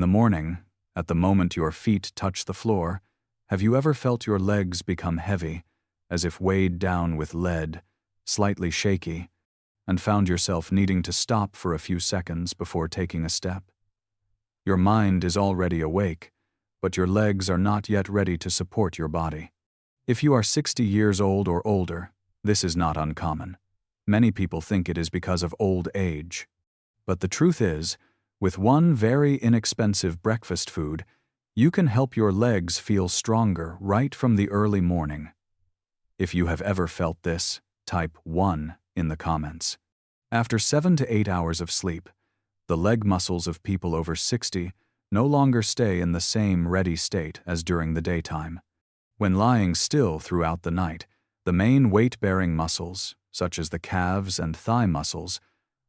In the morning, at the moment your feet touch the floor, have you ever felt your legs become heavy, as if weighed down with lead, slightly shaky, and found yourself needing to stop for a few seconds before taking a step? Your mind is already awake, but your legs are not yet ready to support your body. If you are 60 years old or older, this is not uncommon. Many people think it is because of old age. But the truth is, with one very inexpensive breakfast food, you can help your legs feel stronger right from the early morning. If you have ever felt this, type 1 in the comments. After 7 to 8 hours of sleep, the leg muscles of people over 60 no longer stay in the same ready state as during the daytime. When lying still throughout the night, the main weight-bearing muscles, such as the calves and thigh muscles,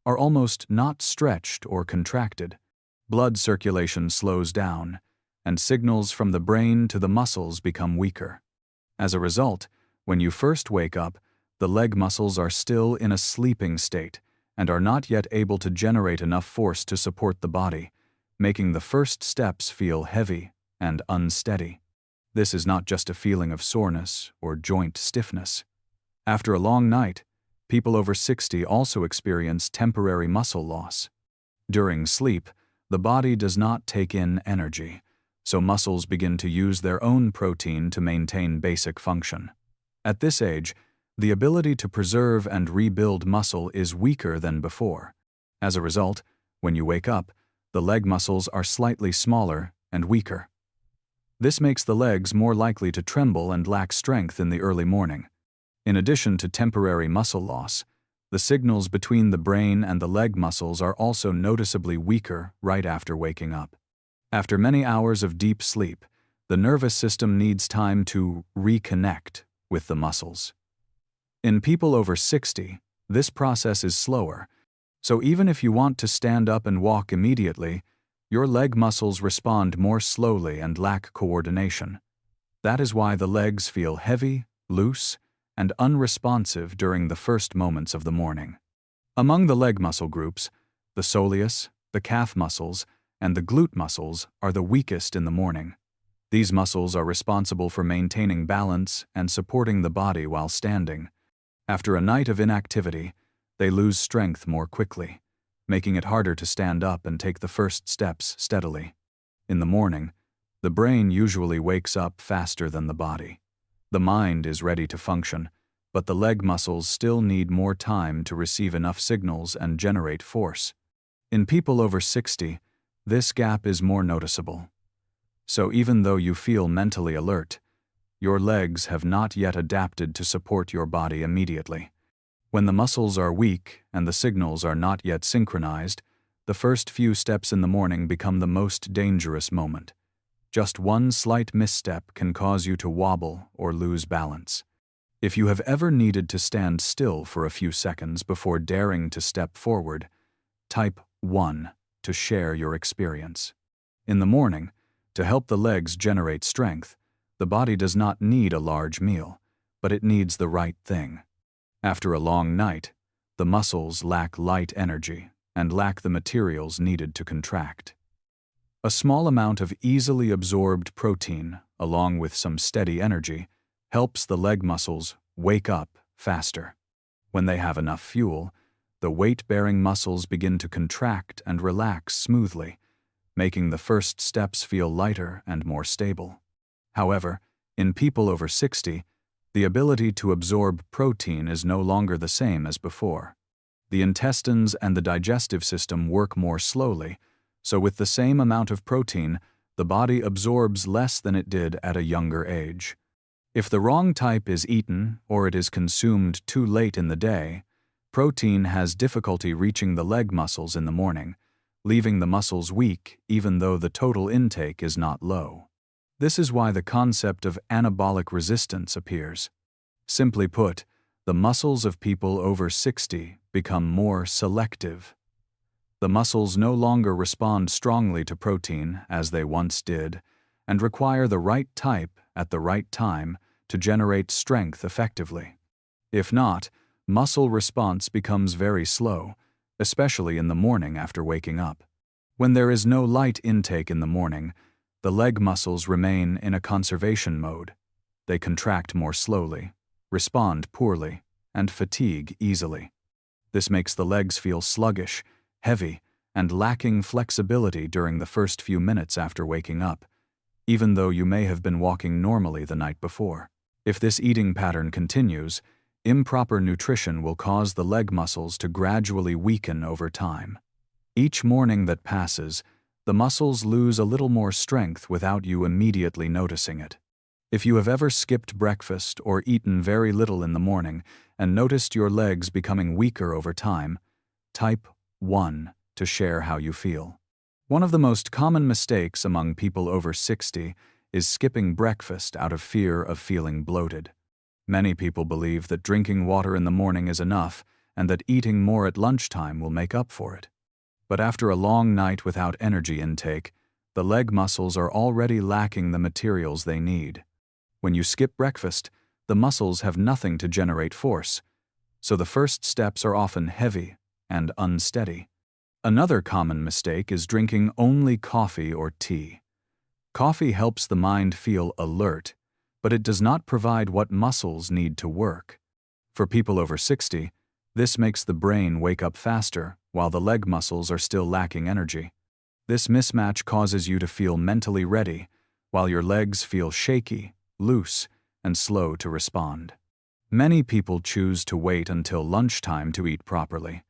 are almost not stretched or contracted. Blood circulation slows down, and signals from the brain to the muscles become weaker. As a result, when you first wake up, the leg muscles are still in a sleeping state and are not yet able to generate enough force to support the body, making the first steps feel heavy and unsteady. This is not just a feeling of soreness or joint stiffness. After a long night, people over 60 also experience temporary muscle loss. During sleep, the body does not take in energy, so muscles begin to use their own protein to maintain basic function. At this age, the ability to preserve and rebuild muscle is weaker than before. As a result, when you wake up, the leg muscles are slightly smaller and weaker. This makes the legs more likely to tremble and lack strength in the early morning. In addition to temporary muscle loss, the signals between the brain and the leg muscles are also noticeably weaker right after waking up. After many hours of deep sleep, the nervous system needs time to reconnect with the muscles. In people over 60, this process is slower, so even if you want to stand up and walk immediately, your leg muscles respond more slowly and lack coordination. That is why the legs feel heavy, loose, and unresponsive during the first moments of the morning. Among the leg muscle groups, the soleus, the calf muscles, and the glute muscles are the weakest in the morning. These muscles are responsible for maintaining balance and supporting the body while standing. After a night of inactivity, they lose strength more quickly, making it harder to stand up and take the first steps steadily. In the morning, the brain usually wakes up faster than the body. The mind is ready to function, but the leg muscles still need more time to receive enough signals and generate force. In people over 60, this gap is more noticeable. So even though you feel mentally alert, your legs have not yet adapted to support your body immediately. When the muscles are weak and the signals are not yet synchronized, the first few steps in the morning become the most dangerous moment. Just one slight misstep can cause you to wobble or lose balance. If you have ever needed to stand still for a few seconds before daring to step forward, type 1 to share your experience. In the morning, to help the legs generate strength, the body does not need a large meal, but it needs the right thing. After a long night, the muscles lack light energy and lack the materials needed to contract. A small amount of easily absorbed protein, along with some steady energy, helps the leg muscles wake up faster. When they have enough fuel, the weight-bearing muscles begin to contract and relax smoothly, making the first steps feel lighter and more stable. However, in people over 60, the ability to absorb protein is no longer the same as before. The intestines and the digestive system work more slowly, so with the same amount of protein, the body absorbs less than it did at a younger age. If the wrong type is eaten or it is consumed too late in the day, protein has difficulty reaching the leg muscles in the morning, leaving the muscles weak even though the total intake is not low. This is why the concept of anabolic resistance appears. Simply put, the muscles of people over 60 become more selective. The muscles no longer respond strongly to protein as they once did, and require the right type at the right time to generate strength effectively. If not, muscle response becomes very slow, especially in the morning after waking up. When there is no light intake in the morning, the leg muscles remain in a conservation mode. They contract more slowly, respond poorly, and fatigue easily. This makes the legs feel sluggish, heavy, and lacking flexibility during the first few minutes after waking up, even though you may have been walking normally the night before. If this eating pattern continues, improper nutrition will cause the leg muscles to gradually weaken over time. Each morning that passes, the muscles lose a little more strength without you immediately noticing it. If you have ever skipped breakfast or eaten very little in the morning and noticed your legs becoming weaker over time, type 1 to share how you feel. One of the most common mistakes among people over 60 is skipping breakfast out of fear of feeling bloated. Many people believe that drinking water in the morning is enough and that eating more at lunchtime will make up for it. But after a long night without energy intake, the leg muscles are already lacking the materials they need. When you skip breakfast, the muscles have nothing to generate force, so the first steps are often heavy and unsteady. Another common mistake is drinking only coffee or tea. Coffee helps the mind feel alert, but it does not provide what muscles need to work. For people over 60, this makes the brain wake up faster while the leg muscles are still lacking energy. This mismatch causes you to feel mentally ready, while your legs feel shaky, loose, and slow to respond. Many people choose to wait until lunchtime to eat properly.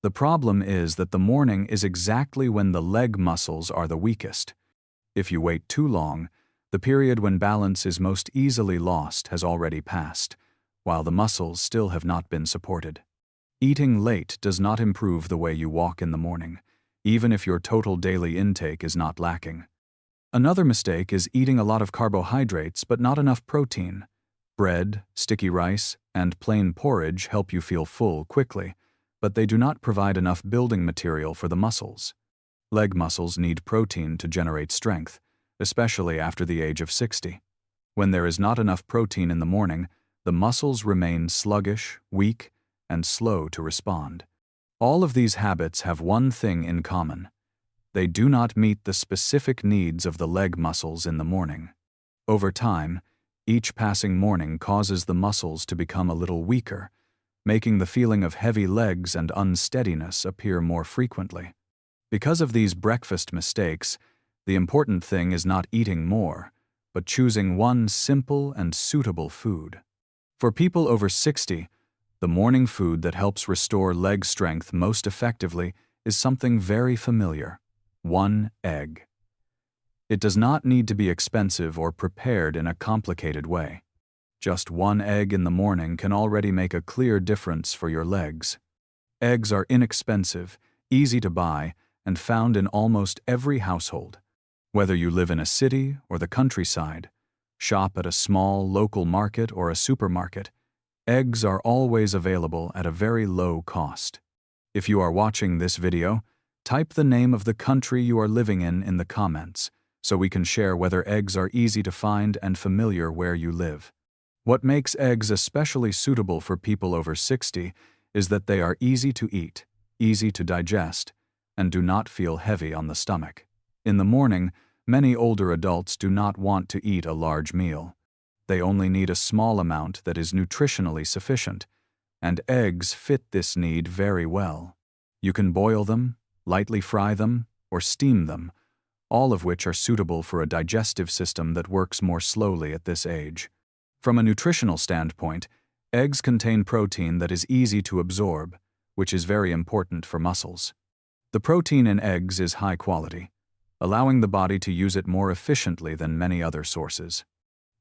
The problem is that the morning is exactly when the leg muscles are the weakest. If you wait too long, the period when balance is most easily lost has already passed, while the muscles still have not been supported. Eating late does not improve the way you walk in the morning, even if your total daily intake is not lacking. Another mistake is eating a lot of carbohydrates but not enough protein. Bread, sticky rice, and plain porridge help you feel full quickly, but they do not provide enough building material for the muscles. Leg muscles need protein to generate strength, especially after the age of 60. When there is not enough protein in the morning, the muscles remain sluggish, weak, and slow to respond. All of these habits have one thing in common. They do not meet the specific needs of the leg muscles in the morning. Over time, each passing morning causes the muscles to become a little weaker, making the feeling of heavy legs and unsteadiness appear more frequently. Because of these breakfast mistakes, the important thing is not eating more, but choosing one simple and suitable food. For people over 60, the morning food that helps restore leg strength most effectively is something very familiar: 1 egg. It does not need to be expensive or prepared in a complicated way. Just 1 egg in the morning can already make a clear difference for your legs. Eggs are inexpensive, easy to buy, and found in almost every household. Whether you live in a city or the countryside, shop at a small local market or a supermarket, eggs are always available at a very low cost. If you are watching this video, type the name of the country you are living in the comments, so we can share whether eggs are easy to find and familiar where you live. What makes eggs especially suitable for people over 60 is that they are easy to eat, easy to digest, and do not feel heavy on the stomach. In the morning, many older adults do not want to eat a large meal. They only need a small amount that is nutritionally sufficient, and eggs fit this need very well. You can boil them, lightly fry them, or steam them, all of which are suitable for a digestive system that works more slowly at this age. From a nutritional standpoint, eggs contain protein that is easy to absorb, which is very important for muscles. The protein in eggs is high quality, allowing the body to use it more efficiently than many other sources.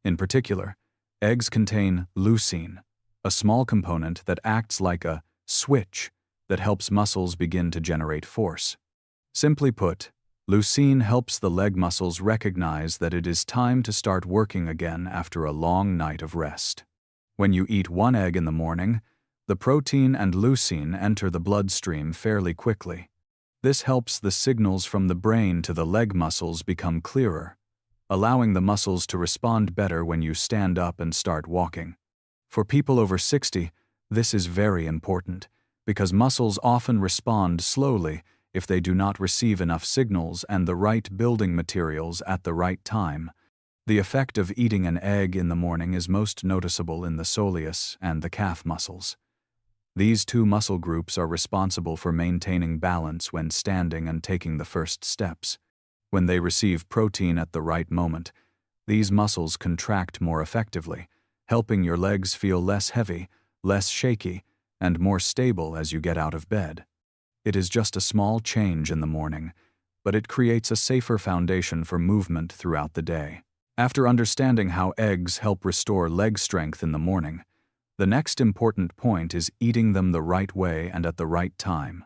In particular, eggs contain leucine, a small component that acts like a switch that helps muscles begin to generate force. Simply put, leucine helps the leg muscles recognize that it is time to start working again after a long night of rest. When you eat 1 egg in the morning, the protein and leucine enter the bloodstream fairly quickly. This helps the signals from the brain to the leg muscles become clearer, allowing the muscles to respond better when you stand up and start walking. For people over 60, this is very important because muscles often respond slowly if they do not receive enough signals and the right building materials at the right time. The effect of eating an egg in the morning is most noticeable in the soleus and the calf muscles. These two muscle groups are responsible for maintaining balance when standing and taking the first steps. When they receive protein at the right moment, these muscles contract more effectively, helping your legs feel less heavy, less shaky, and more stable as you get out of bed. It is just a small change in the morning, but it creates a safer foundation for movement throughout the day. After understanding how eggs help restore leg strength in the morning, the next important point is eating them the right way and at the right time.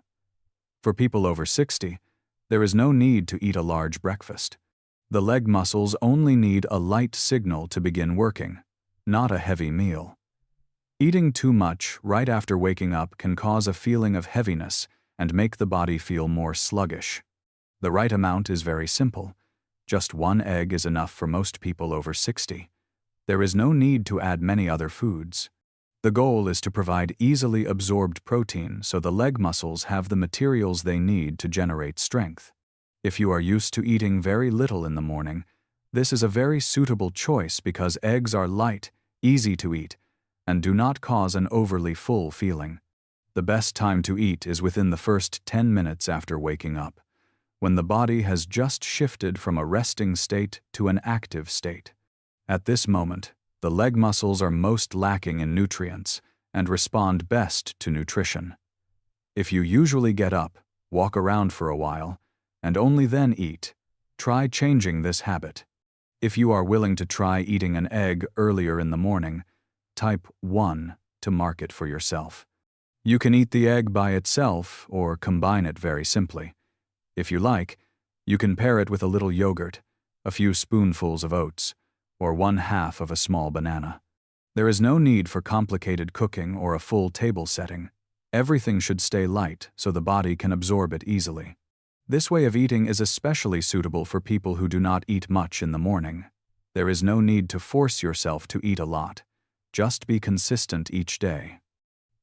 For people over 60, there is no need to eat a large breakfast. The leg muscles only need a light signal to begin working, not a heavy meal. Eating too much right after waking up can cause a feeling of heaviness and make the body feel more sluggish. The right amount is very simple. Just one egg is enough for most people over 60. There is no need to add many other foods. The goal is to provide easily absorbed protein so the leg muscles have the materials they need to generate strength. If you are used to eating very little in the morning, this is a very suitable choice because eggs are light, easy to eat, and do not cause an overly full feeling. The best time to eat is within the first 10 minutes after waking up, when the body has just shifted from a resting state to an active state. At this moment, the leg muscles are most lacking in nutrients and respond best to nutrition. If you usually get up, walk around for a while, and only then eat, try changing this habit. If you are willing to try eating an egg earlier in the morning, type 1 to mark it for yourself. You can eat the egg by itself or combine it very simply. If you like, you can pair it with a little yogurt, a few spoonfuls of oats, or 1/2 of a small banana. There is no need for complicated cooking or a full table setting. Everything should stay light so the body can absorb it easily. This way of eating is especially suitable for people who do not eat much in the morning. There is no need to force yourself to eat a lot. Just be consistent each day.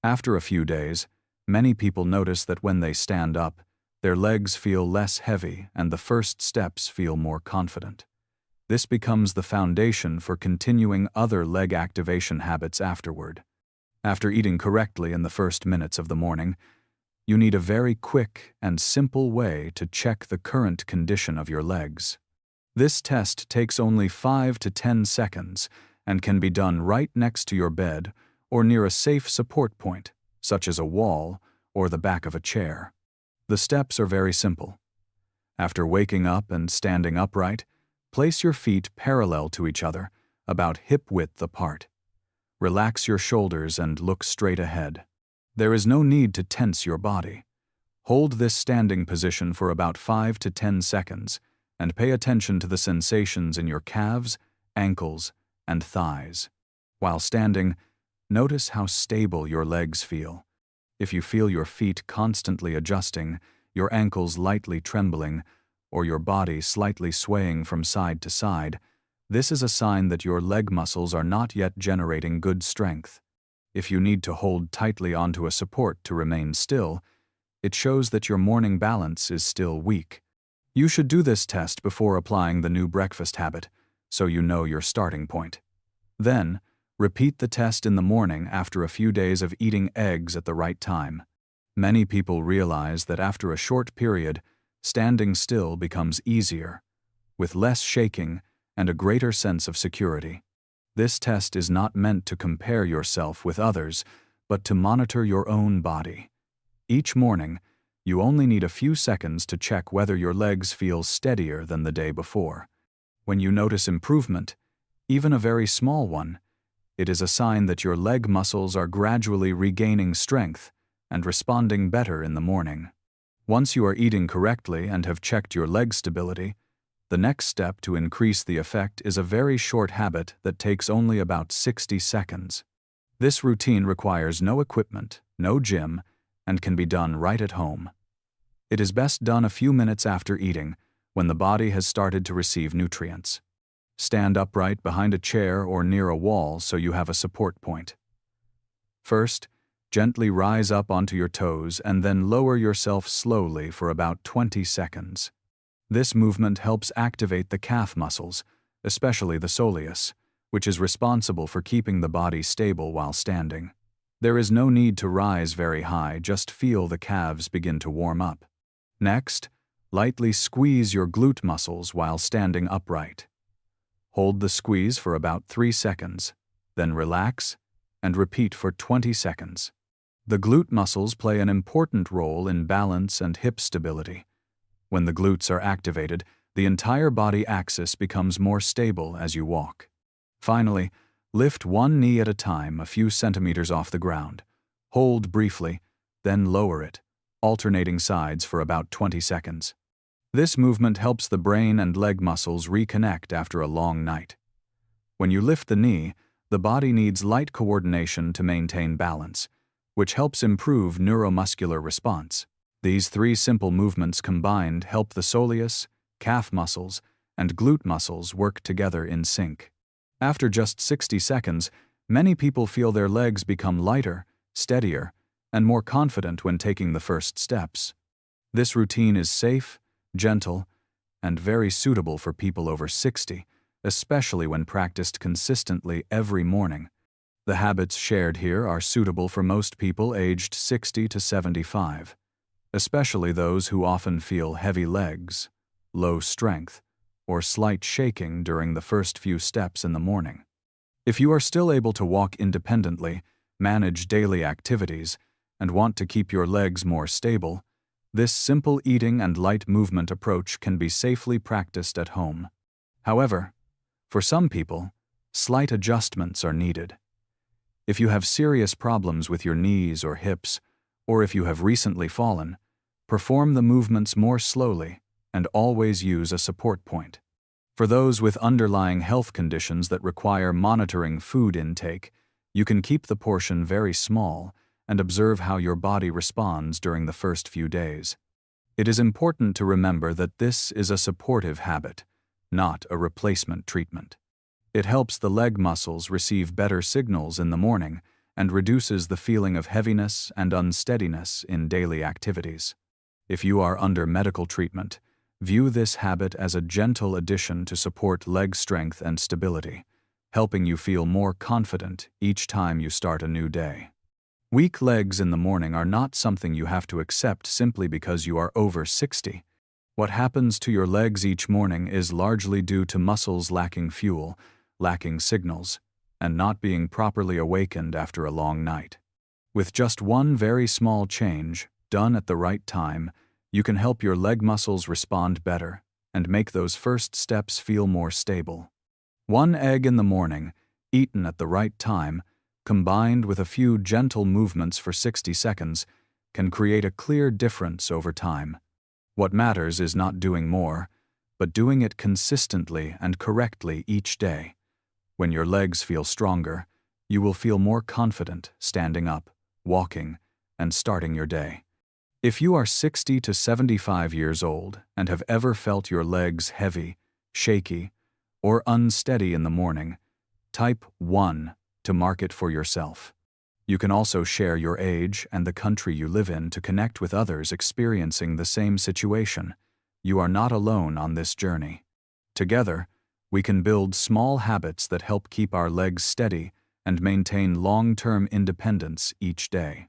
After a few days, many people notice that when they stand up, their legs feel less heavy and the first steps feel more confident. This becomes the foundation for continuing other leg activation habits afterward. After eating correctly in the first minutes of the morning, you need a very quick and simple way to check the current condition of your legs. This test takes only 5 to 10 seconds and can be done right next to your bed or near a safe support point, such as a wall or the back of a chair. The steps are very simple. After waking up and standing upright, place your feet parallel to each other, about hip-width apart. Relax your shoulders and look straight ahead. There is no need to tense your body. Hold this standing position for about 5 to 10 seconds and pay attention to the sensations in your calves, ankles, and thighs. While standing, notice how stable your legs feel. If you feel your feet constantly adjusting, your ankles lightly trembling, or your body slightly swaying from side to side, this is a sign that your leg muscles are not yet generating good strength. If you need to hold tightly onto a support to remain still, it shows that your morning balance is still weak. You should do this test before applying the new breakfast habit, so you know your starting point. Then, repeat the test in the morning after a few days of eating eggs at the right time. Many people realize that after a short period, standing still becomes easier, with less shaking and a greater sense of security. This test is not meant to compare yourself with others, but to monitor your own body. Each morning, you only need a few seconds to check whether your legs feel steadier than the day before. When you notice improvement, even a very small one, it is a sign that your leg muscles are gradually regaining strength and responding better in the morning. Once you are eating correctly and have checked your leg stability, the next step to increase the effect is a very short habit that takes only about 60 seconds. This routine requires no equipment, no gym, and can be done right at home. It is best done a few minutes after eating, when the body has started to receive nutrients. Stand upright behind a chair or near a wall so you have a support point. First, Gently rise up onto your toes and then lower yourself slowly for about 20 seconds. This movement helps activate the calf muscles, especially the soleus, which is responsible for keeping the body stable while standing. There is no need to rise very high, just feel the calves begin to warm up. Next, lightly squeeze your glute muscles while standing upright. Hold the squeeze for about 3 seconds, then relax and repeat for 20 seconds. The glute muscles play an important role in balance and hip stability. When the glutes are activated, the entire body axis becomes more stable as you walk. Finally, lift one knee at a time a few centimeters off the ground. Hold briefly, then lower it, alternating sides for about 20 seconds. This movement helps the brain and leg muscles reconnect after a long night. When you lift the knee, the body needs light coordination to maintain balance, which helps improve neuromuscular response. These 3 simple movements combined help the soleus, calf muscles, and glute muscles work together in sync. After just 60 seconds, many people feel their legs become lighter, steadier, and more confident when taking the first steps. This routine is safe, gentle, and very suitable for people over 60, especially when practiced consistently every morning. The habits shared here are suitable for most people aged 60 to 75, especially those who often feel heavy legs, low strength, or slight shaking during the first few steps in the morning. If you are still able to walk independently, manage daily activities, and want to keep your legs more stable, this simple eating and light movement approach can be safely practiced at home. However, for some people, slight adjustments are needed. If you have serious problems with your knees or hips, or if you have recently fallen, perform the movements more slowly and always use a support point. For those with underlying health conditions that require monitoring food intake, you can keep the portion very small and observe how your body responds during the first few days. It is important to remember that this is a supportive habit, not a replacement treatment. It helps the leg muscles receive better signals in the morning and reduces the feeling of heaviness and unsteadiness in daily activities. If you are under medical treatment, view this habit as a gentle addition to support leg strength and stability, helping you feel more confident each time you start a new day. Weak legs in the morning are not something you have to accept simply because you are over 60. What happens to your legs each morning is largely due to muscles lacking fuel, lacking signals, and not being properly awakened after a long night. With just one very small change, done at the right time, you can help your leg muscles respond better and make those first steps feel more stable. One egg in the morning, eaten at the right time, combined with a few gentle movements for 60 seconds, can create a clear difference over time. What matters is not doing more, but doing it consistently and correctly each day. When your legs feel stronger, you will feel more confident standing up, walking, and starting your day. If you are 60 to 75 years old and have ever felt your legs heavy, shaky, or unsteady in the morning, type 1 to mark it for yourself. You can also share your age and the country you live in to connect with others experiencing the same situation. You are not alone on this journey. Together, we can build small habits that help keep our legs steady and maintain long-term independence each day.